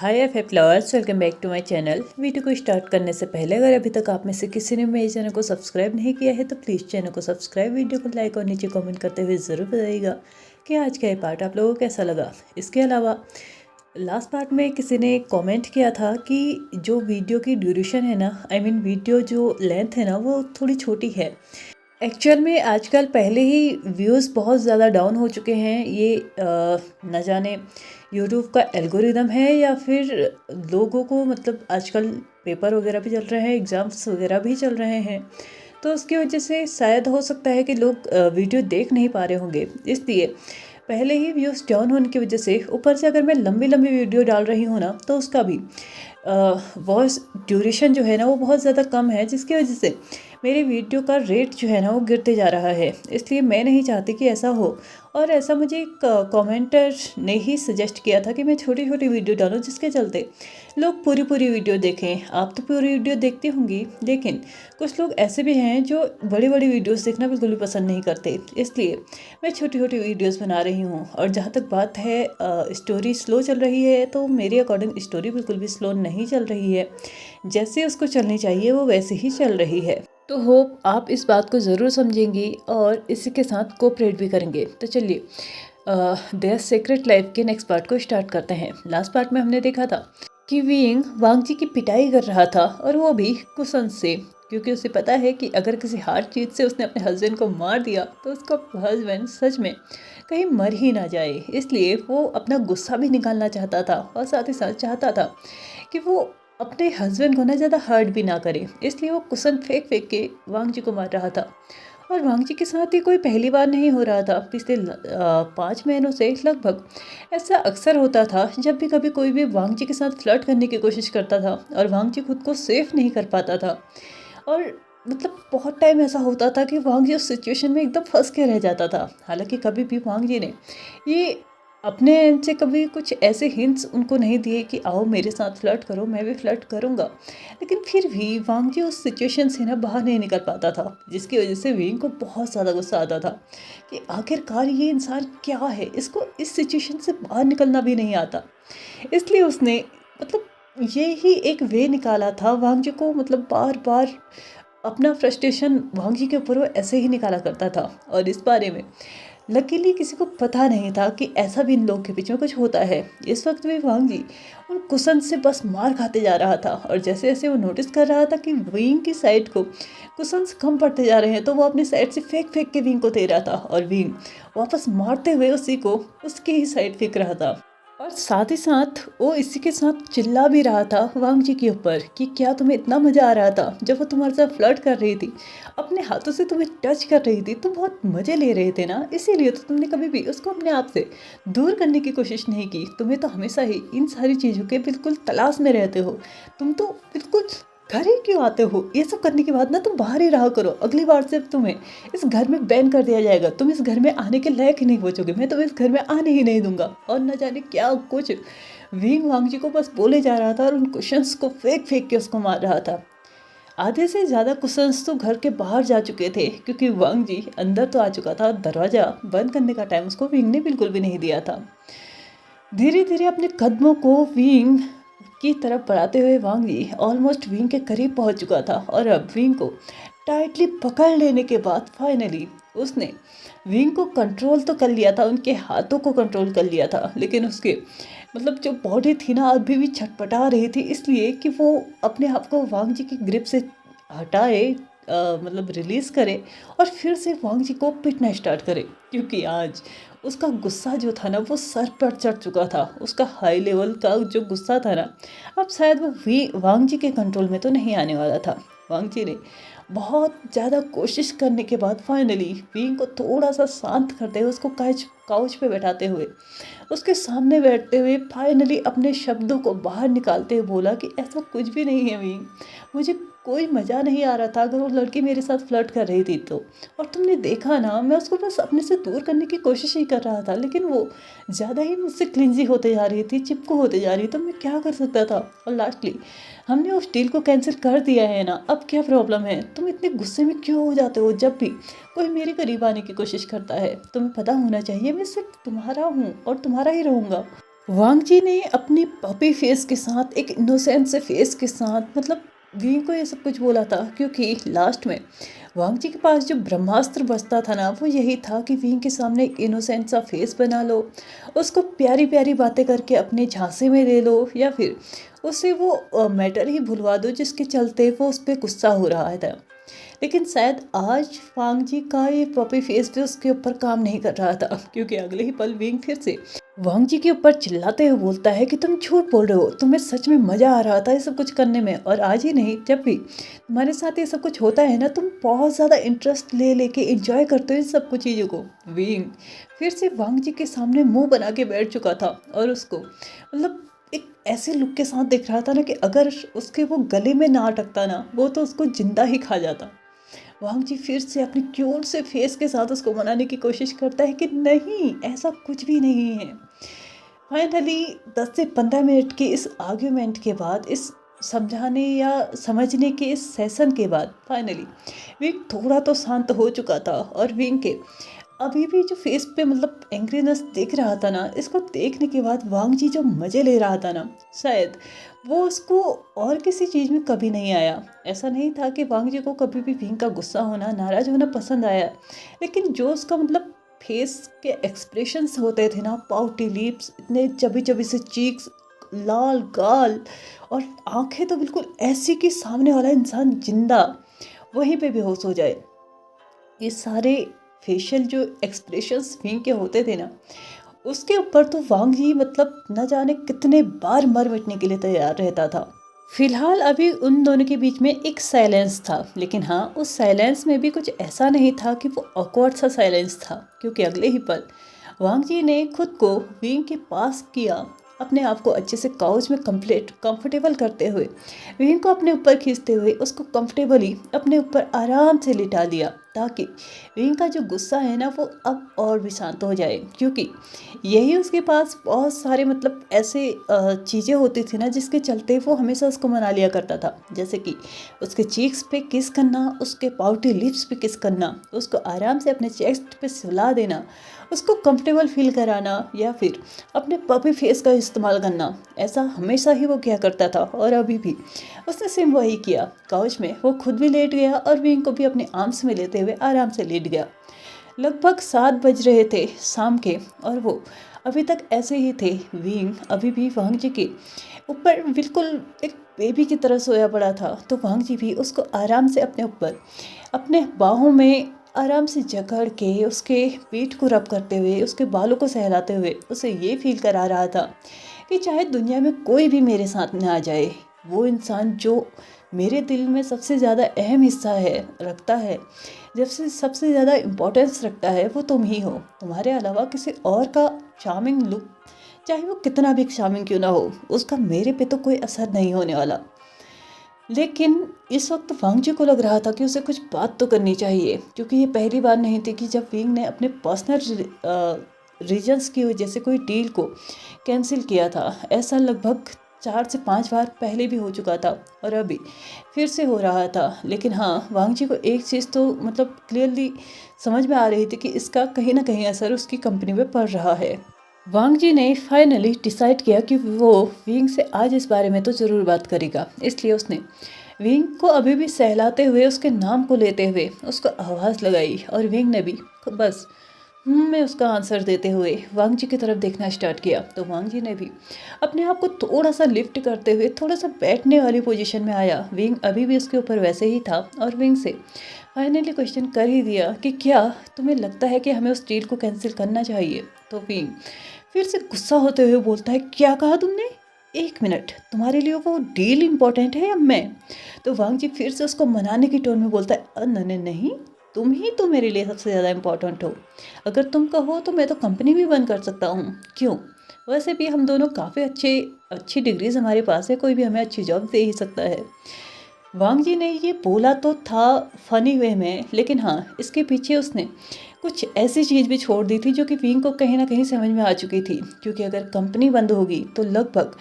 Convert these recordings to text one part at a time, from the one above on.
Hi F flowers, welcome back to my channel. Video को start करने से पहले अगर अभी तक आप में से किसी ने मेरे चैनल को सब्सक्राइब नहीं किया है तो प्लीज़ चैनल को सब्सक्राइब, वीडियो को लाइक और नीचे कमेंट करते हुए ज़रूर बताइएगा कि आज का ये पार्ट आप लोगों को कैसा लगा। इसके अलावा लास्ट पार्ट में किसी ने कमेंट किया था कि जो वीडियो की ड्यूरेशन है ना, वीडियो जो लेंथ है ना, वो थोड़ी छोटी है। एक्चुअल में आजकल पहले ही व्यूज़ बहुत ज़्यादा डाउन हो चुके हैं। ये न जाने यूट्यूब का एल्गोरिदम है या फिर लोगों को, मतलब आजकल पेपर वगैरह भी चल रहे हैं, एग्ज़ाम्स वगैरह भी चल रहे हैं, तो उसकी वजह से शायद हो सकता है कि लोग वीडियो देख नहीं पा रहे होंगे। इसलिए पहले ही व्यूज़ डाउन होने की वजह से ऊपर से अगर मैं लंबी लंबी वीडियो डाल रही हूँ ना, तो उसका भी वॉइस ड्यूरेशन जो है ना वो बहुत ज़्यादा कम है, जिसकी वजह से मेरी वीडियो का रेट जो है ना वो गिरते जा रहा है। इसलिए मैं नहीं चाहती कि ऐसा हो, और ऐसा मुझे एक कमेंटर ने ही सजेस्ट किया था कि मैं छोटी छोटी वीडियो डालूं, जिसके चलते लोग पूरी पूरी वीडियो देखें। आप तो पूरी वीडियो देखती होंगी, लेकिन कुछ लोग ऐसे भी हैं जो बड़ी बड़ी वीडियोस देखना बिल्कुल भी पसंद नहीं करते। इसलिए मैं छोटी छोटी वीडियोस बना रही हूँ। और जहाँ तक बात है स्टोरी स्लो चल रही है, तो मेरे अकॉर्डिंग स्टोरी बिल्कुल भी स्लो नहीं चल रही है। जैसे उसको चलनी चाहिए वो वैसे ही चल रही है। तो होप आप इस बात को ज़रूर समझेंगी और इसी के साथ कोऑपरेट भी करेंगे। तो चलिए देयर सीक्रेट लाइफ के नेक्स्ट पार्ट को स्टार्ट करते हैं। लास्ट पार्ट में हमने देखा था कि विंग वांग जी की पिटाई कर रहा था, और वो भी कुशन से, क्योंकि उसे पता है कि अगर किसी हार्ड चीज़ से उसने अपने हस्बैंड को मार दिया तो उसका हस्बैंड सच में कहीं मर ही ना जाए। इसलिए वो अपना गुस्सा भी निकालना चाहता था, और साथ ही साथ चाहता था कि वो अपने हस्बैंड को ना ज़्यादा हर्ट भी ना करे। इसलिए वो कुशन फेंक फेंक के वांग जी को मार रहा था। और वांग जी के साथ ये कोई पहली बार नहीं हो रहा था। पिछले 5 महीनों से लगभग ऐसा अक्सर होता था, जब भी कभी कोई भी वांग जी के साथ फ्लर्ट करने की कोशिश करता था और वांग जी खुद को सेफ नहीं कर पाता था। और मतलब बहुत टाइम ऐसा होता था कि वांग जी उस सिचुएशन में एकदम फंस के रह जाता था। हालांकि कभी भी वांग जी ने ये अपने एंड से कभी कुछ ऐसे हिंट्स उनको नहीं दिए कि आओ मेरे साथ फ्लर्ट करो, मैं भी फ्लर्ट करूँगा, लेकिन फिर भी वांग जी उस सिचुएशन से ना बाहर नहीं निकल पाता था, जिसकी वजह से विंग को बहुत ज़्यादा गुस्सा आता था कि आखिरकार ये इंसान क्या है, इसको इस सिचुएशन से बाहर निकलना भी नहीं आता। इसलिए उसने मतलब ये ही एक वे निकाला था वांग जी को, मतलब बार बार अपना फ्रस्ट्रेशन वांग जी के ऊपर वो ऐसे ही निकाला करता था। और इस बारे में लकीली किसी को पता नहीं था कि ऐसा भी इन लोगों के बीच में कुछ होता है। इस वक्त भी वांग जी उन कुशन से बस मार खाते जा रहा था, और जैसे जैसे वो नोटिस कर रहा था कि विंग की साइड को कुशंस कम पड़ते जा रहे हैं, तो वो अपनी साइड से फेंक फेंक के विंग को दे रहा था, और विंग वापस मारते हुए उसी को उसके ही साइड फेंक रहा था। और साथ ही साथ वो इसी के साथ चिल्ला भी रहा था वांग जी के ऊपर कि क्या तुम्हें इतना मज़ा आ रहा था जब वो तुम्हारे साथ फ्लर्ट कर रही थी, अपने हाथों से तुम्हें टच कर रही थी, तुम बहुत मज़े ले रहे थे ना, इसीलिए तो तुमने कभी भी उसको अपने आप से दूर करने की कोशिश नहीं की। तुम्हें तो हमेशा ही इन सारी चीज़ों के बिल्कुल तलाश में रहते हो। तुम तो बिल्कुल घर ही क्यों आते हो? ये सब करने के बाद ना तुम बाहर ही रहा करो। अगली बार से तुम्हें इस घर में बैन कर दिया जाएगा, तुम इस घर में आने के लायक ही नहीं बचोगे, मैं तुम्हें इस घर में आने ही नहीं दूंगा। और न जाने क्या कुछ विंग वांग जी को बस बोले जा रहा था, और उन क्वेश्चंस को फेंक फेंक के उसको मार रहा था। आधे से ज़्यादा क्वेश्चंस तो घर के बाहर जा चुके थे, क्योंकि वांग जी अंदर तो आ चुका था। दरवाज़ा बंद करने का टाइम उसको विंग ने बिल्कुल भी नहीं दिया था। धीरे धीरे अपने कदमों को विंग की तरफ बढ़ाते हुए वांग जी ऑलमोस्ट विंग के करीब पहुंच चुका था, और अब विंग को टाइटली पकड़ लेने के बाद फाइनली उसने विंग को कंट्रोल तो कर लिया था, उनके हाथों को कंट्रोल कर लिया था, लेकिन उसके मतलब जो बॉडी थी ना अभी भी छटपटा रही थी, इसलिए कि वो अपने आप को वांग जी की ग्रिप से हटाए, मतलब रिलीज़ करे, और फिर से वांग जी को पिटना स्टार्ट करे। क्योंकि आज उसका गुस्सा जो था ना वो सर पर चढ़ चुका था। उसका हाई लेवल का जो गुस्सा था ना, अब शायद वो वांग जी के कंट्रोल में तो नहीं आने वाला था। वांग जी ने बहुत ज़्यादा कोशिश करने के बाद फाइनली विंग को थोड़ा सा शांत करते हुए, उसको काउच पे बैठाते हुए, उसके सामने बैठते हुए फाइनली अपने शब्दों को बाहर निकालते हुए बोला कि ऐसा कुछ भी नहीं है विंग, मुझे कोई मज़ा नहीं आ रहा था अगर वो लड़की मेरे साथ फ्लर्ट कर रही थी तो। और तुमने देखा ना, मैं उसको बस अपने से दूर करने की कोशिश ही कर रहा था, लेकिन वो ज़्यादा ही मुझसे क्लिंजी होते जा रही थी, चिपको होते जा रही, तो मैं क्या कर सकता था। और लास्टली हमने उस डील को कैंसिल कर दिया है ना, अब क्या प्रॉब्लम है? तुम इतने गुस्से में क्यों हो जाते हो जब भी कोई मेरे करीब आने की कोशिश करता है? तुम्हें पता होना चाहिए मैं सिर्फ तुम्हारा हूँ और तुम्हारा ही रहूँगा। वांग जी ने अपनी पपी फेस के साथ, एक इनोसेंट से फेस के साथ मतलब वी को ये सब कुछ बोला था, क्योंकि लास्ट में वांग जी के पास जो ब्रह्मास्त्र बचता था ना, वो यही था कि वी के सामने एक इनोसेंट सा फेस बना लो, उसको प्यारी प्यारी बातें करके अपने झांसे में ले लो, या फिर उसे वो मैटर ही भुलवा दो जिसके चलते वो उस पर गुस्सा हो रहा था। लेकिन शायद आज वांग जी का ये पपी फेस भी उसके ऊपर काम नहीं कर रहा था, क्योंकि अगले ही पल विंग फिर से वांग जी के ऊपर चिल्लाते हुए बोलता है कि तुम झूठ बोल रहे हो, तुम्हें सच में मजा आ रहा था ये सब कुछ करने में, और आज ही नहीं, जब भी तुम्हारे साथ ये सब कुछ होता है ना, तुम बहुत ज़्यादा इंटरेस्ट ले लेके एंजॉय करते हो इन सब कुछ चीज़ों को। विंग फिर से वांग जी के सामने मुंह बना के बैठ चुका था, और उसको मतलब एक ऐसे लुक के साथ दिख रहा था ना कि अगर उसके वो गले में ना अटकता ना, वो तो उसको जिंदा ही खा जाता। वांग जी फिर से अपने क्यूट से फेस के साथ उसको मनाने की कोशिश करता है कि नहीं, ऐसा कुछ भी नहीं है। फाइनली 10 से 15 मिनट के इस आर्ग्यूमेंट के बाद, इस समझाने या समझने के इस सेशन के बाद, फाइनली विंग थोड़ा तो शांत हो चुका था, और विंग के अभी भी जो फेस पे मतलब एंग्रीनेस दिख रहा था ना, इसको देखने के बाद वांग जी जो मज़े ले रहा था ना, शायद वो उसको और किसी चीज़ में कभी नहीं आया। ऐसा नहीं था कि वांग जी को कभी भी विंग का गुस्सा होना, नाराज़ होना पसंद आया, लेकिन जो उसका मतलब फेस के एक्सप्रेशंस होते थे ना, पाउटी लिप्स, इतने चबी चबी से चीक्स, लाल गाल, और आंखें तो बिल्कुल ऐसी कि सामने वाला इंसान जिंदा वहीं पे बेहोश हो जाए। ये सारे फेशियल जो एक्सप्रेशंस विंग के होते थे ना, उसके ऊपर तो वांग ही मतलब न जाने कितने बार मर मिटने के लिए तैयार रहता था। फिलहाल अभी उन दोनों के बीच में एक साइलेंस था, लेकिन हाँ, उस साइलेंस में भी कुछ ऐसा नहीं था कि वो ऑकवर्ड सा साइलेंस था, क्योंकि अगले ही पल वांग जी ने खुद को विंग के पास किया, अपने आप को अच्छे से काउच में कंफर्टेबल करते हुए, विंग को अपने ऊपर खींचते हुए उसको कंफर्टेबली अपने ऊपर आराम से लिटा दिया, ताकि विंग का जो गुस्सा है ना, वो अब और भी शांत हो जाए, क्योंकि यही उसके पास बहुत सारे मतलब ऐसे चीज़ें होती थी ना, जिसके चलते वो हमेशा उसको मना लिया करता था, जैसे कि उसके चीक्स पे किस करना, उसके पाउटी लिप्स पे किस करना, उसको आराम से अपने चेस्ट पे सुला देना, उसको कंफर्टेबल फील कराना, या फिर अपने पपी फेस का इस्तेमाल करना। ऐसा हमेशा ही वो किया करता था, और अभी भी उसने सेम वही किया। काउच में वो खुद भी लेट गया, और विंग को भी अपने आर्म्स में लेते हुए आराम से लेट गया। लगभग 7 बज रहे थे शाम के, और वो अभी तक ऐसे ही थे। विंग अभी भी वांग जी के ऊपर बिल्कुल एक बेबी की तरह सोया पड़ा था, तो वांग जी भी उसको आराम से अपने ऊपर अपने बाहों में आराम से जकड़ के उसके पीठ को रब करते हुए, उसके बालों को सहलाते हुए उसे ये फील करा रहा था कि चाहे दुनिया में कोई भी मेरे साथ में आ जाए, वो इंसान जो मेरे दिल में सबसे ज़्यादा अहम हिस्सा है रखता है, जब से सबसे ज़्यादा इम्पोर्टेंस रखता है, वो तुम ही हो। तुम्हारे अलावा किसी और का चार्मिंग लुक, चाहे वो कितना भी चार्मिंग क्यों ना हो, उसका मेरे पे तो कोई असर नहीं होने वाला। लेकिन इस वक्त वांग जी को लग रहा था कि उसे कुछ बात तो करनी चाहिए, क्योंकि ये पहली बार नहीं थी कि जब विंग ने अपने पर्सनल रीजंस की वजह से कोई डील को कैंसिल किया था। ऐसा लगभग 4 से 5 बार पहले भी हो चुका था, और अभी फिर से हो रहा था। लेकिन हाँ, वांग जी को एक चीज़ तो मतलब क्लियरली समझ में आ रही थी कि इसका कहीं ना कहीं असर उसकी कंपनी में पड़ रहा है। वांग जी ने फाइनली डिसाइड किया कि वो विंग से आज इस बारे में तो ज़रूर बात करेगा, इसलिए उसने विंग को अभी भी सहलाते हुए, उसके नाम को लेते हुए उसको आवाज़ लगाई, और विंग ने भी बस में उसका आंसर देते हुए वांग जी की तरफ देखना स्टार्ट किया। तो वांग जी ने भी अपने आप को थोड़ा सा लिफ्ट करते हुए थोड़ा सा बैठने वाली पोजीशन में आया। विंग अभी भी उसके ऊपर वैसे ही था, और विंग से फाइनली क्वेश्चन कर ही दिया कि क्या तुम्हें लगता है कि हमें उस डील को कैंसिल करना चाहिए। तो विंग फिर से गुस्सा होते हुए बोलता है, क्या कहा तुमने? 1 मिनट, तुम्हारे लिए वो डील इम्पोर्टेंट है या मैं? तो वांग जी फिर से उसको मनाने की टोन में बोलता है, नहीं नहीं, तुम ही तो मेरे लिए सबसे ज़्यादा इम्पोर्टेंट हो। अगर तुम कहो तो मैं तो कंपनी भी बंद कर सकता हूँ, क्यों? वैसे भी हम दोनों काफ़ी अच्छी डिग्रीज हमारे पास है, कोई भी हमें अच्छी जॉब दे ही सकता है। वांग जी ने ये बोला तो था फनी वे में, लेकिन हाँ, इसके पीछे उसने कुछ ऐसी चीज़ भी छोड़ दी थी जो कि विंग को कहीं ना कहीं समझ में आ चुकी थी, क्योंकि अगर कंपनी बंद होगी तो लगभग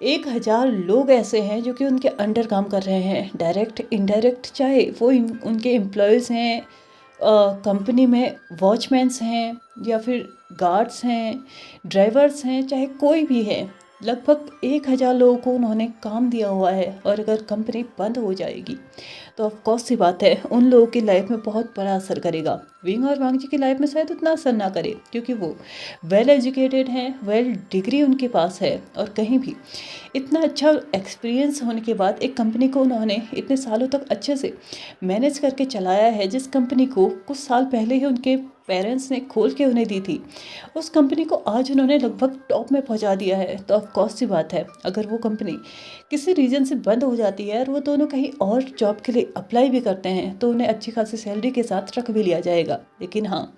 1000 लोग ऐसे हैं जो कि उनके अंडर काम कर रहे हैं, डायरेक्ट इनडायरेक्ट, चाहे वो उनके एम्प्लॉयज़ हैं, कंपनी में वॉचमैन्स हैं या फिर गार्ड्स हैं, ड्राइवर्स हैं, चाहे कोई भी है, लगभग 1000 लोगों को उन्होंने काम दिया हुआ है। और अगर कंपनी बंद हो जाएगी तो ऑफ कोर्स सी बात है उन लोगों की लाइफ में बहुत बड़ा असर करेगा। विंग और वांग जी की लाइफ में शायद उतना असर ना करे, क्योंकि वो वेल एजुकेटेड हैं, वेल डिग्री उनके पास है, और कहीं भी इतना अच्छा एक्सपीरियंस होने के बाद एक कंपनी को उन्होंने इतने सालों तक अच्छे से मैनेज करके चलाया है। जिस कंपनी को कुछ साल पहले ही उनके पेरेंट्स ने खोल के उन्हें दी थी, उस कंपनी को आज उन्होंने लगभग टॉप में पहुंचा दिया है। तो ऑफ कोर्स सी बात है अगर वो कंपनी किसी रीज़न से बंद हो जाती है और वो दोनों कहीं और जॉब के लिए अप्लाई भी करते हैं तो उन्हें अच्छी खासी सैलरी के साथ रख भी लिया जाएगा। लेकिन हाँ,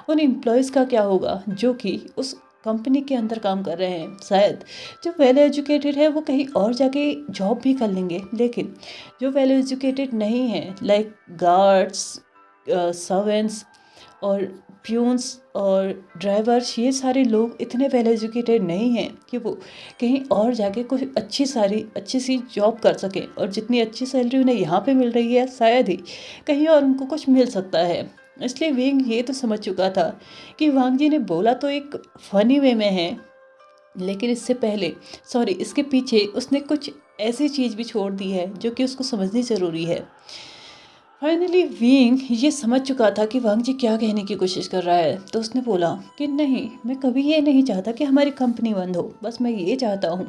उन एम्प्लॉयज़ का क्या होगा जो कि उस कंपनी के अंदर काम कर रहे हैं? शायद जो वेल एजुकेटेड है वो कहीं और जाके जॉब भी कर लेंगे, लेकिन जो वेल एजुकेटेड नहीं है, लाइक गार्ड्स, सर्वेंट्स और प्यून्स और ड्राइवर्स, ये सारे लोग इतने वेल एजुकेटेड नहीं हैं कि वो कहीं और जाके कुछ अच्छी सी जॉब कर सकें। और जितनी अच्छी सैलरी उन्हें यहाँ पे मिल रही है शायद ही कहीं और उनको कुछ मिल सकता है। इसलिए विंग ये तो समझ चुका था कि वांग जी ने बोला तो एक फ़नी वे में है, लेकिन इसके पीछे उसने कुछ ऐसी चीज़ भी छोड़ दी है जो कि उसको समझनी ज़रूरी है। फाइनली विंग ये समझ चुका था कि वांग जी क्या कहने की कोशिश कर रहा है, तो उसने बोला कि नहीं, मैं कभी ये नहीं चाहता कि हमारी कंपनी बंद हो। बस मैं ये चाहता हूँ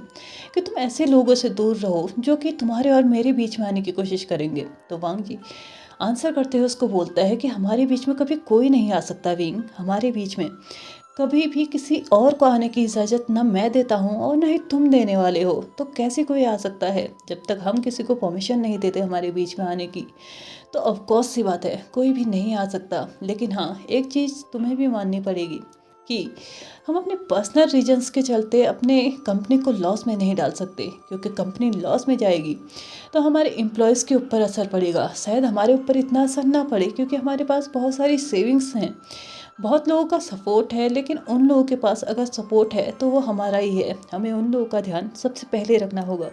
कि तुम ऐसे लोगों से दूर रहो जो कि तुम्हारे और मेरे बीच में आने की कोशिश करेंगे। तो वांग जी आंसर करते हुए उसको बोलता है कि हमारे बीच में कभी कोई नहीं आ सकता विंग। हमारे बीच में कभी भी किसी और को आने की इजाज़त ना मैं देता हूँ और ना ही तुम देने वाले हो। तो कैसे कोई आ सकता है? जब तक हम किसी को परमिशन नहीं देते हमारे बीच में आने की, तो ऑफ कोर्स सी बात है कोई भी नहीं आ सकता। लेकिन हाँ, एक चीज़ तुम्हें भी माननी पड़ेगी कि हम अपने पर्सनल रीजंस के चलते अपने कंपनी को लॉस में नहीं डाल सकते, क्योंकि कंपनी लॉस में जाएगी तो हमारे एम्प्लॉयज़ के ऊपर असर पड़ेगा। शायद हमारे ऊपर इतना असर ना पड़े क्योंकि हमारे पास बहुत सारी सेविंग्स हैं, बहुत लोगों का सपोर्ट है, लेकिन उन लोगों के पास अगर सपोर्ट है तो वो हमारा ही है। हमें उन लोगों का ध्यान सबसे पहले रखना होगा।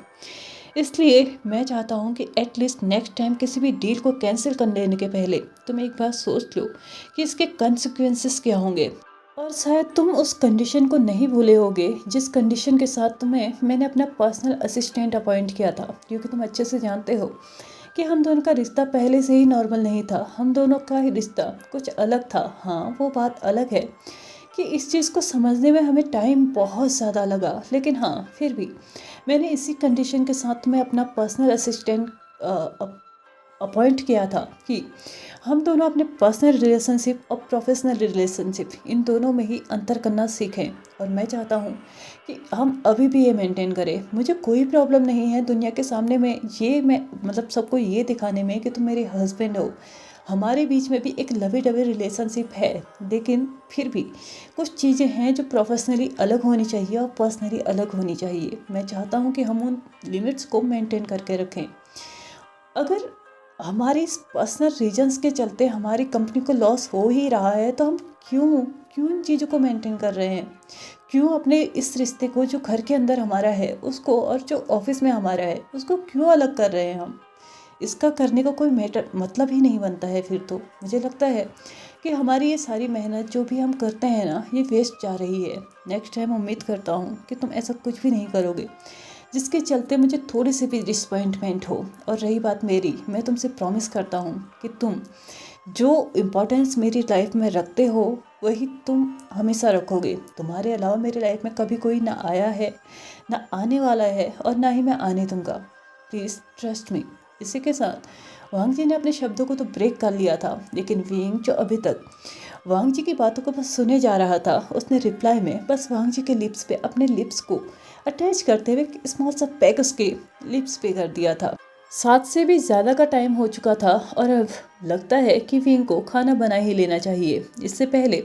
इसलिए मैं चाहता हूँ कि एटलीस्ट नेक्स्ट टाइम किसी भी डील को कैंसिल कर लेने के पहले तुम एक बार सोच लो कि इसके कंसिक्वेंसेस क्या होंगे। और शायद तुम उस कंडीशन को नहीं भूले होगे जिस कंडीशन के साथ मैंने अपना पर्सनल असिस्टेंट अपॉइंट किया था, क्योंकि तुम अच्छे से जानते हो कि हम दोनों का रिश्ता पहले से ही नॉर्मल नहीं था। हम दोनों का ही रिश्ता कुछ अलग था। हाँ, वो बात अलग है कि इस चीज़ को समझने में हमें टाइम बहुत ज़्यादा लगा, लेकिन हाँ फिर भी मैंने इसी कंडीशन के साथ में अपना पर्सनल असिस्टेंट अपॉइंट किया था कि हम दोनों अपने पर्सनल रिलेशनशिप और प्रोफेशनल रिलेशनशिप इन दोनों में ही अंतर करना सीखें। और मैं चाहता हूँ कि हम अभी भी ये मेंटेन करें। मुझे कोई प्रॉब्लम नहीं है दुनिया के सामने में मैं मतलब सबको ये दिखाने में कि तुम मेरे हस्बैंड हो। हमारे बीच में भी एक लवी डवी रिलेशनशिप है, लेकिन फिर भी कुछ चीज़ें हैं जो प्रोफेशनली अलग होनी चाहिए और पर्सनली अलग होनी चाहिए। मैं चाहता हूँ कि हम उन लिमिट्स को मेंटेन करके रखें। अगर हमारी पर्सनल रीजंस के चलते हमारी कंपनी को लॉस हो ही रहा है तो हम क्यों क्यों इन चीज़ों को मेंटेन कर रहे हैं? क्यों अपने इस रिश्ते को जो घर के अंदर हमारा है उसको और जो ऑफिस में हमारा है उसको क्यों अलग कर रहे हैं हम? इसका करने का कोई मतलब ही नहीं बनता है। फिर तो मुझे लगता है कि हमारी ये सारी मेहनत जो भी हम करते हैं ना, ये वेस्ट जा रही है। नेक्स्ट टाइम उम्मीद करता हूँ कि तुम ऐसा कुछ भी नहीं करोगे जिसके चलते मुझे थोड़ी सी भी डिसअपॉइंटमेंट हो। और रही बात मेरी, मैं तुमसे प्रॉमिस करता हूँ कि तुम जो इम्पोर्टेंस मेरी लाइफ में रखते हो वही तुम हमेशा रखोगे। तुम्हारे अलावा मेरी लाइफ में कभी कोई ना आया है, ना आने वाला है, और ना ही मैं आने दूंगा। Please trust me. इसी के साथ वांग जी ने अपने शब्दों को तो ब्रेक कर लिया था, लेकिन विंग जो अभी तक वांग जी की बातों को बस सुने जा रहा था, उसने रिप्लाई में बस वांग जी के लिप्स पे अपने लिप्स को अटैच करते हुए स्मॉल सा पैक उसके लिप्स पे कर दिया था। 7 से भी ज़्यादा का टाइम हो चुका था और अब लगता है कि विंग को खाना बना ही लेना चाहिए। इससे पहले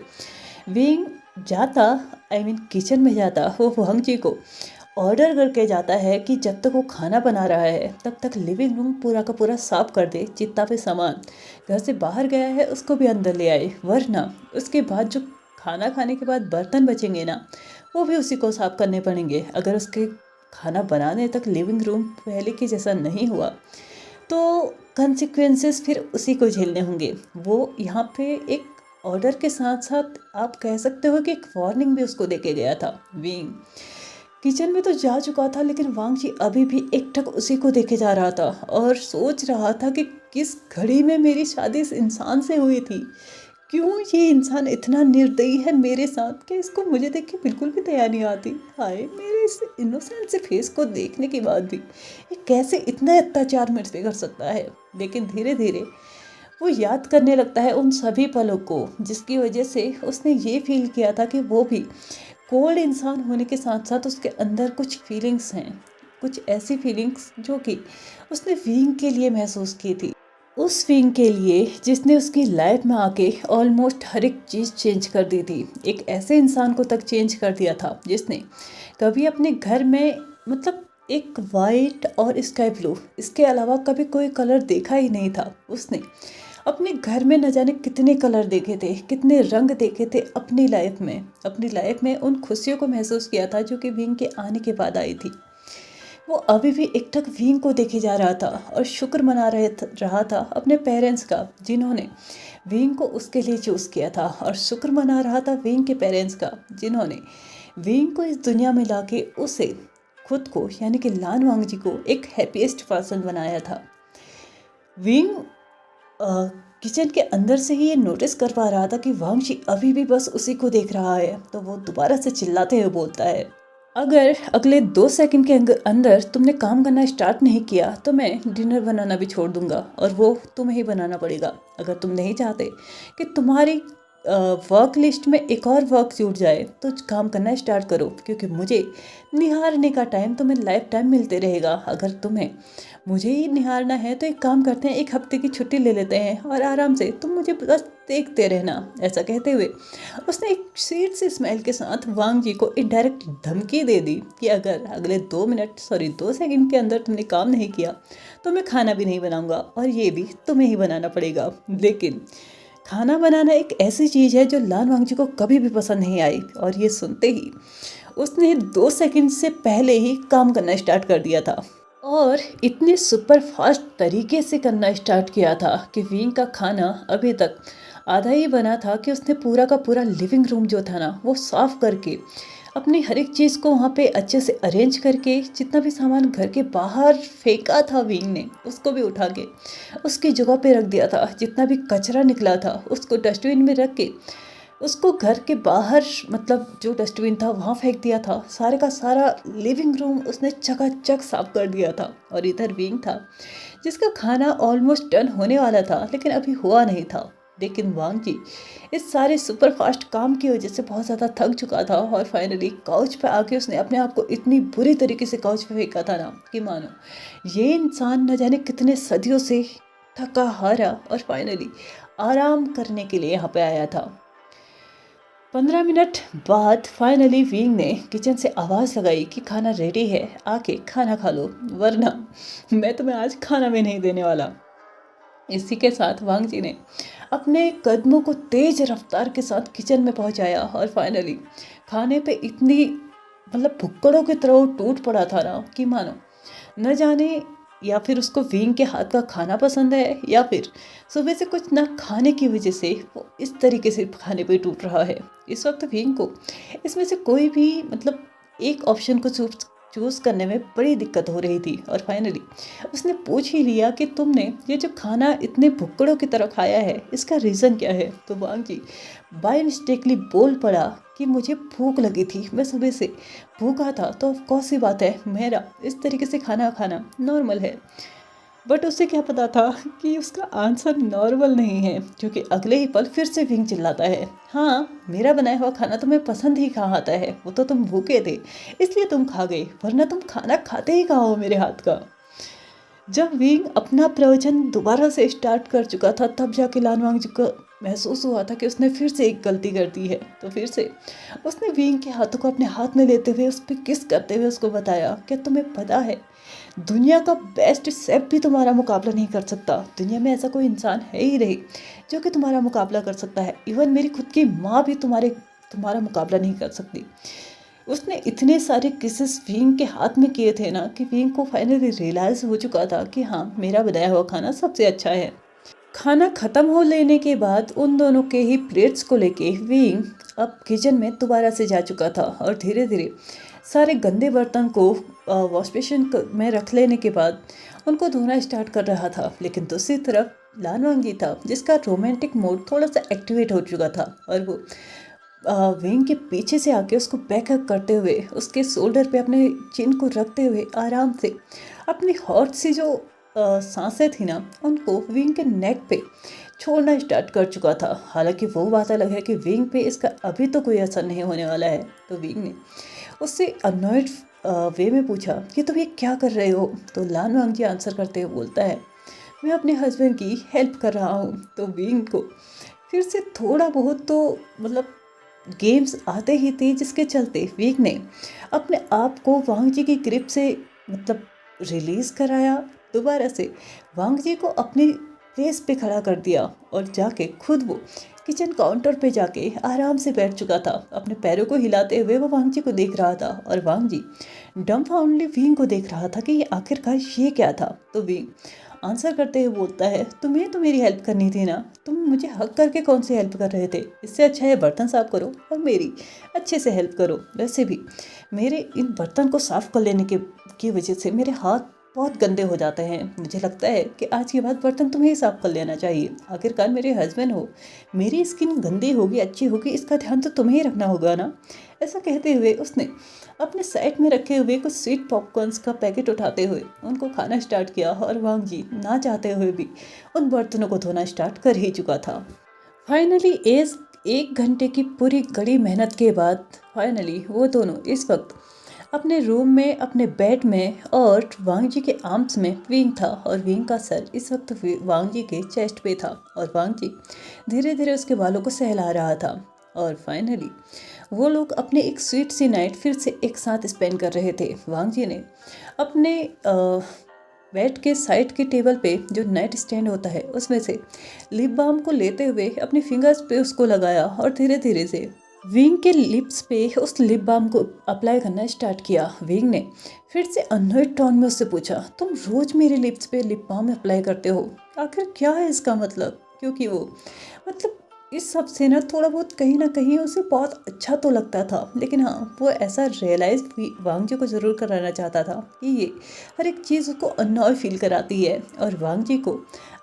विंग जाता किचन में जाता, वो वांग जी को ऑर्डर करके जाता है कि जब तक वो खाना बना रहा है तब तक लिविंग रूम पूरा का पूरा साफ कर दे। जितना भी सामान घर से बाहर गया है उसको भी अंदर ले आए, वरना उसके बाद जो खाना खाने के बाद बर्तन बचेंगे ना, वो भी उसी को साफ करने पड़ेंगे। अगर उसके खाना बनाने तक लिविंग रूम पहले के जैसा नहीं हुआ तो कंसिक्वेंसेस फिर उसी को झेलने होंगे। वो यहाँ पे एक ऑर्डर के साथ साथ आप कह सकते हो कि एक वार्निंग भी उसको देके गया था। विंग किचन में तो जा चुका था, लेकिन वांग जी अभी भी एकटक उसी को देखे जा रहा था और सोच रहा था कि किस घड़ी में मेरी शादी इस इंसान से हुई थी। क्यों ये इंसान इतना निर्दयी है मेरे साथ कि इसको मुझे देख के बिल्कुल भी दया नहीं आती। हाय, मेरे इस इनोसेंट से फेस को देखने के बाद भी ये कैसे इतना अत्याचार मेरे पे कर सकता है। लेकिन धीरे धीरे वो याद करने लगता है उन सभी पलों को जिसकी वजह से उसने ये फील किया था कि वो भी कोल्ड इंसान होने के साथ साथ उसके अंदर कुछ फीलिंग्स हैं, कुछ ऐसी फीलिंग्स जो कि उसने विंग के लिए महसूस की थी। उस विंग के लिए जिसने उसकी लाइफ में आके ऑलमोस्ट हर एक चीज़ चेंज कर दी थी। एक ऐसे इंसान को तक चेंज कर दिया था जिसने कभी अपने घर में मतलब एक वाइट और स्काई ब्लू, इसके अलावा कभी कोई कलर देखा ही नहीं था। उसने अपने घर में न जाने कितने कलर देखे थे, कितने रंग देखे थे अपनी लाइफ में उन खुशियों को महसूस किया था जो कि विंग के आने के बाद आई थी। वो अभी भी एकटक विंग को देखे जा रहा था और शुक्र मना रहा था अपने पेरेंट्स का जिन्होंने विंग को उसके लिए चूज़ किया था, और शुक्र मना रहा था विंग के पेरेंट्स का जिन्होंने विंग को इस दुनिया में लाके उसे खुद को यानी कि लान वांग जी को एक हैप्पीएस्ट पर्सन बनाया था। विंग किचन के अंदर से ही ये नोटिस कर पा रहा था कि वांगची अभी भी बस उसी को देख रहा है। तो वो दोबारा से चिल्लाते हुए बोलता है, अगर अगले 2 सेकंड के अंदर तुमने काम करना स्टार्ट नहीं किया तो मैं डिनर बनाना भी छोड़ दूंगा, और वो तुम्हें ही बनाना पड़ेगा। अगर तुम नहीं चाहते कि तुम्हारी वर्क लिस्ट में एक और वर्क जुड़ जाए तो काम करना स्टार्ट करो, क्योंकि मुझे निहारने का टाइम तुम्हें लाइफ टाइम मिलते रहेगा। अगर तुम्हें मुझे ही निहारना है तो एक काम करते हैं, 1 हफ्ते की छुट्टी ले लेते हैं और आराम से तुम मुझे बस देखते रहना। ऐसा कहते हुए उसने एक स्वीट सी स्माइल के साथ वांग जी को इनडायरेक्ट धमकी दे दी कि अगर अगले 2 सेकंड के अंदर तुमने काम नहीं किया तो मैं खाना भी नहीं बनाऊंगा, और ये भी तुम्हें ही बनाना पड़ेगा। लेकिन खाना बनाना एक ऐसी चीज़ है जो लान वांग जी को कभी भी पसंद नहीं आई, और ये सुनते ही उसने 2 सेकंड से पहले ही काम करना स्टार्ट कर दिया था, और इतने सुपर फास्ट तरीके से करना स्टार्ट किया था कि विंग का खाना अभी तक आधा ही बना था कि उसने पूरा का पूरा लिविंग रूम जो था ना वो साफ़ करके अपनी हर एक चीज़ को वहाँ पे अच्छे से अरेंज करके, जितना भी सामान घर के बाहर फेंका था विंग ने उसको भी उठा के उसकी जगह पे रख दिया था। जितना भी कचरा निकला था उसको डस्टबिन में रख के उसको घर के बाहर मतलब जो डस्टबिन था वहाँ फेंक दिया था। सारे का सारा लिविंग रूम उसने चकाचक साफ कर दिया था। और इधर विंग था जिसका खाना ऑलमोस्ट डन होने वाला था लेकिन अभी हुआ नहीं था। लेकिन वांग जी इस सारे सुपर फास्ट काम की वजह से बहुत ज़्यादा थक चुका था, और फाइनली काउच पे आके उसने अपने आप को इतनी बुरी तरीके से काउच पे फेंका था ना कि मानो ये इंसान न जाने कितने सदियों से थका हारा और फाइनली आराम करने के लिए यहाँ पे आया था। 15 मिनट बाद फाइनली विंग ने किचन से आवाज़ लगाई कि खाना रेडी है, आके खाना खा लो, वरना मैं तुम्हें आज खाना भी नहीं देने वाला। इसी के साथ वांग जी ने अपने कदमों को तेज रफ्तार के साथ किचन में पहुंचाया, और फाइनली खाने पे इतनी मतलब भुक्कड़ों की तरह वो टूट पड़ा था ना कि मानो न जाने या फिर उसको विंग के हाथ का खाना पसंद है या फिर सुबह से कुछ ना खाने की वजह से वो इस तरीके से खाने पे टूट रहा है। इस वक्त विंग को इसमें से कोई भी मतलब एक ऑप्शन को चूज़ करने में बड़ी दिक्कत हो रही थी, और फाइनली उसने पूछ ही लिया कि तुमने ये जो खाना इतने भुक्कड़ों की तरह खाया है इसका रीज़न क्या है। तो वांग जी बाय मिस्टेकली बोल पड़ा कि मुझे भूख लगी थी, मैं सुबह से भूखा था, तो ऑफकोर्स सी बात है मेरा इस तरीके से खाना खाना नॉर्मल है। बट उसे क्या पता था कि उसका आंसर नॉर्मल नहीं है, क्योंकि अगले ही पल फिर से विंग चिल्लाता है, हाँ मेरा बनाया हुआ खाना तुम्हें पसंद ही कहाँ आता है, वो तो तुम भूखे थे इसलिए तुम खा गए, वरना तुम खाना खाते ही कहाँ हो मेरे हाथ का। जब विंग अपना प्रवचन दोबारा से स्टार्ट कर चुका था तब जाके लान वांग जी को महसूस हुआ था कि उसने फिर से एक गलती कर दी है। तो फिर से उसने विंग के हाथों को अपने हाथ में लेते हुए उस पर किस करते हुए उसको बताया कि तुम्हें पता है दुनिया का बेस्ट शेफ भी तुम्हारा मुकाबला नहीं कर सकता, दुनिया में ऐसा कोई इंसान है ही नहीं जो कि तुम्हारा मुकाबला कर सकता है। इवन मेरी खुद की माँ भी तुम्हारा मुकाबला नहीं कर सकती। उसने इतने सारे किसेस विंग के हाथ में किए थे ना कि विंग को फाइनली रियलाइज़ हो चुका था कि हाँ, मेरा बनाया हुआ खाना सबसे अच्छा है। खाना खत्म हो लेने के बाद उन दोनों के ही प्लेट्स को लेके विंग अब किचन में दोबारा से जा चुका था और धीरे धीरे सारे गंदे बर्तन को वॉश बेसिन में रख लेने के बाद उनको धोना स्टार्ट कर रहा था। लेकिन दूसरी तरफ लान वांगी था जिसका रोमांटिक मोड थोड़ा सा एक्टिवेट हो चुका था और वो विंग के पीछे से आके उसको बैकअप करते हुए उसके शोल्डर पे अपने चिन को रखते हुए आराम से अपनी हॉट सी जो सांसें थी ना उनको विंग के नेक पे छोड़ना स्टार्ट कर चुका था। हालांकि वो बात अलग है कि विंग पे इसका अभी तो कोई असर नहीं होने वाला है। तो विंग ने उससे अनॉयड वे में पूछा कि तुम ये क्या कर रहे हो। तो लान वांगजी आंसर करते हुए बोलता है, मैं अपने हस्बैंड की हेल्प कर रहा हूँ। तो विंग को फिर से थोड़ा बहुत तो मतलब गेम्स आते ही थे जिसके चलते विंग ने अपने आप को वांग जी की ग्रिप से मतलब रिलीज़ कराया। दोबारा से वांग जी को अपनी प्लेस पे खड़ा कर दिया और जाके खुद वो किचन काउंटर पे जाके आराम से बैठ चुका था। अपने पैरों को हिलाते हुए वो वांग जी को देख रहा था और वांग जी डम्फाउंडली विंग को देख रहा था कि ये आखिरकार ये क्या था। तो विंग आंसर करते हुए बोलता है, तुम्हें तो मेरी हेल्प करनी थी ना, तुम मुझे हक करके कौन सी हेल्प कर रहे थे। इससे अच्छा है बर्तन साफ करो और मेरी अच्छे से हेल्प करो। वैसे भी मेरे इन बर्तन को साफ कर लेने की वजह से मेरे हाथ बहुत गंदे हो जाते हैं। मुझे लगता है कि आज के बाद बर्तन तुम्हें ही साफ कर लेना चाहिए। आखिरकार मेरे हस्बैंड हो, मेरी स्किन गंदी होगी अच्छी होगी इसका ध्यान तो तुम्हें ही रखना होगा ना। ऐसा कहते हुए उसने अपने साइड में रखे हुए कुछ स्वीट पॉपकॉर्न्स का पैकेट उठाते हुए उनको खाना स्टार्ट किया और वांग जी ना चाहते हुए भी उन बर्तनों को धोना स्टार्ट कर ही चुका था। फाइनली एक घंटे की पूरी कड़ी मेहनत के बाद फाइनली वो दोनों इस वक्त अपने रूम में अपने बेड में और वांग जी के आर्म्स में विंग था और विंग का सर इस वक्त वांग जी के चेस्ट पे था और वांग जी धीरे धीरे उसके बालों को सहला रहा था। और फाइनली वो लोग अपने एक स्वीट सी नाइट फिर से एक साथ स्पेंड कर रहे थे। वांग जी ने अपने बेड के साइड के टेबल पे जो नाइट स्टैंड होता है उसमें से लिप बाम को लेते हुए अपने फिंगर्स पे उसको लगाया और धीरे धीरे से विंग के लिप्स पे उस लिप बाम को अप्लाई करना स्टार्ट किया। विंग ने फिर से अननोइड टोन में उससे पूछा, तुम रोज मेरे लिप्स पे लिप बाम अप्लाई करते हो, आखिर क्या है इसका मतलब। क्योंकि वो मतलब इस सब से ना थोड़ा बहुत कहीं ना कहीं उसे बहुत अच्छा तो लगता था, लेकिन हाँ वो ऐसा रियलाइज वांग जी को ज़रूर कराना चाहता था कि ये हर एक चीज़ उसको अननॉय फील कराती है। और वांग जी को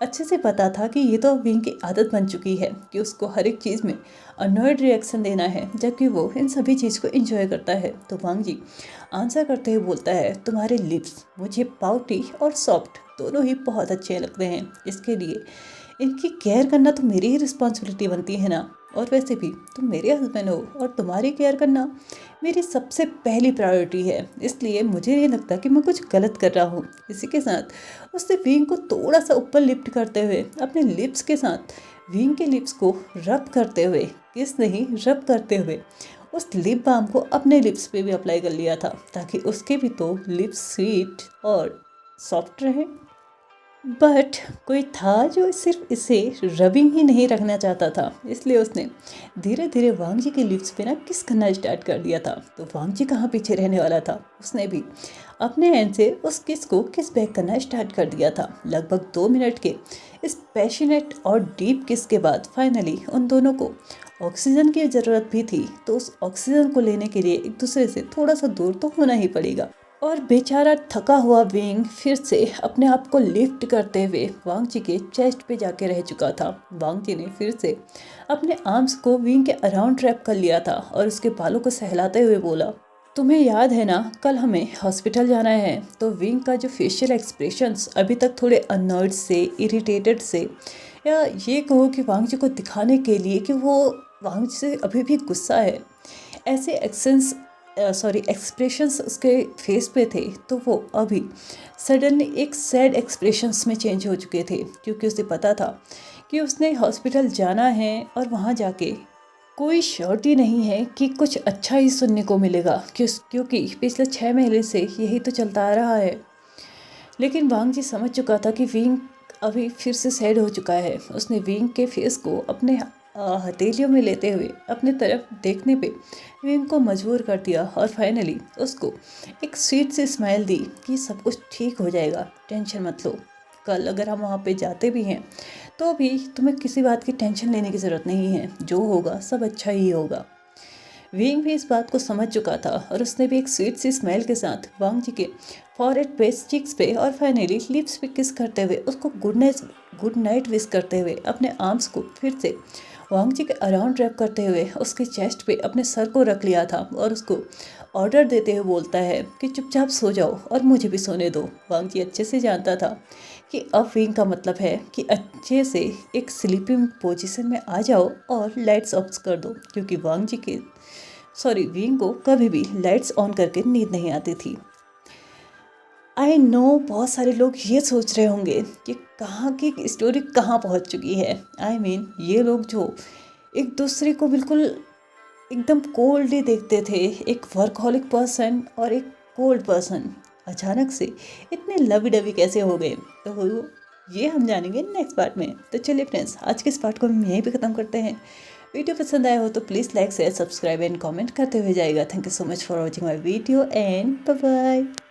अच्छे से पता था कि ये तो विंग की आदत बन चुकी है कि उसको हर एक चीज़ में अनॉयड रिएक्शन देना है, जबकि वो इन सभी चीज़ को एंजॉय करता है। तो वांग जी आंसर करते हुए बोलता है, तुम्हारे लिप्स मुझे पाउटी और सॉफ्ट दोनों ही बहुत अच्छे लगते हैं, इसके लिए इनकी केयर करना तो मेरी ही रिस्पॉन्सिबिलिटी बनती है ना। और वैसे भी तुम मेरे हस्बैंड हो और तुम्हारी केयर करना मेरी सबसे पहली प्रायोरिटी है, इसलिए मुझे नहीं लगता कि मैं कुछ गलत कर रहा हूँ। इसी के साथ उसने विंग को थोड़ा सा ऊपर लिफ्ट करते हुए अपने लिप्स के साथ विंग के लिप्स को रब करते हुए, किस नहीं रब करते हुए उस लिप बाम को अपने लिप्स पे भी अप्लाई कर लिया था ताकि उसके भी तो लिप्स स्वीट और सॉफ्ट रहें। बट कोई था जो सिर्फ इसे रबिंग ही नहीं रखना चाहता था, इसलिए उसने धीरे धीरे वांग जी के लिप्स पे ना किस करना स्टार्ट कर दिया था। तो वांग जी कहाँ पीछे रहने वाला था, उसने भी अपने हैंड से उस किस को किस बैक करना स्टार्ट कर दिया था। लगभग 2 मिनट के इस पैशनेट और डीप किस के बाद फाइनली उन दोनों को ऑक्सीजन की ज़रूरत भी थी, तो उस ऑक्सीजन को लेने के लिए एक दूसरे से थोड़ा सा दूर तो होना ही पड़ेगा। और बेचारा थका हुआ विंग फिर से अपने आप को लिफ्ट करते हुए वांग जी के चेस्ट पे जाके रह चुका था। वांग जी ने फिर से अपने आर्म्स को विंग के अराउंड ट्रैप कर लिया था और उसके बालों को सहलाते हुए बोला, तुम्हें याद है ना कल हमें हॉस्पिटल जाना है। तो विंग का जो फेशियल एक्सप्रेशंस अभी तक थोड़े अनॉयड से, इरिटेटेड से, या ये कहो कि वांग जी को दिखाने के लिए कि वो वांग जी से अभी भी गुस्सा है, ऐसे एक्सप्रेशंस उसके फेस पे थे, तो वो अभी सडनली एक सैड एक्सप्रेशंस में चेंज हो चुके थे। क्योंकि उसे पता था कि उसने हॉस्पिटल जाना है और वहाँ जाके कोई श्योरिटी नहीं है कि कुछ अच्छा ही सुनने को मिलेगा, क्योंकि पिछले 6 महीने से यही तो चलता आ रहा है। लेकिन वांग जी समझ चुका था कि विंग अभी फिर से सैड हो चुका है। उसने विंग के फेस को अपने हथेलियों में लेते हुए अपने तरफ देखने पे विंग को मजबूर कर दिया और फाइनली उसको एक स्वीट सी स्माइल दी कि सब कुछ ठीक हो जाएगा, टेंशन मत लो। कल अगर हम वहाँ पे जाते भी हैं तो भी तुम्हें किसी बात की टेंशन लेने की ज़रूरत नहीं है, जो होगा सब अच्छा ही होगा। विंग भी इस बात को समझ चुका था और उसने भी एक स्वीट सी स्माइल के साथ वांग जी के फॉरहेड पे, चिक्स पे और फाइनली लिप्स पे किस करते हुए उसको गुड नाइट विश करते हुए अपने आर्म्स को फिर से वांग जी के अराउंड रैप करते हुए उसके चेस्ट पे अपने सर को रख लिया था और उसको ऑर्डर देते हुए बोलता है कि चुपचाप सो जाओ और मुझे भी सोने दो। वांग जी अच्छे से जानता था कि अब विंग का मतलब है कि अच्छे से एक स्लीपिंग पोजीशन में आ जाओ और लाइट्स ऑफ कर दो, क्योंकि विंग को कभी भी लाइट्स ऑन करके नींद नहीं आती थी। आई नो बहुत सारे लोग ये सोच रहे होंगे कि कहाँ की स्टोरी कहाँ पहुँच चुकी है। ये लोग जो एक दूसरे को बिल्कुल एकदम कोल्डली देखते थे, एक वर्कहॉलिक पर्सन और एक कोल्ड पर्सन अचानक से इतने लवी डवी कैसे हो गए, तो ये हम जानेंगे नेक्स्ट पार्ट में। तो चलिए फ्रेंड्स, आज के इस पार्ट को हम यहीं पे ख़त्म करते हैं। वीडियो पसंद आया हो तो please like share subscribe and comment करते हुए जाएगा। Thank you so much for watching my video and bye bye.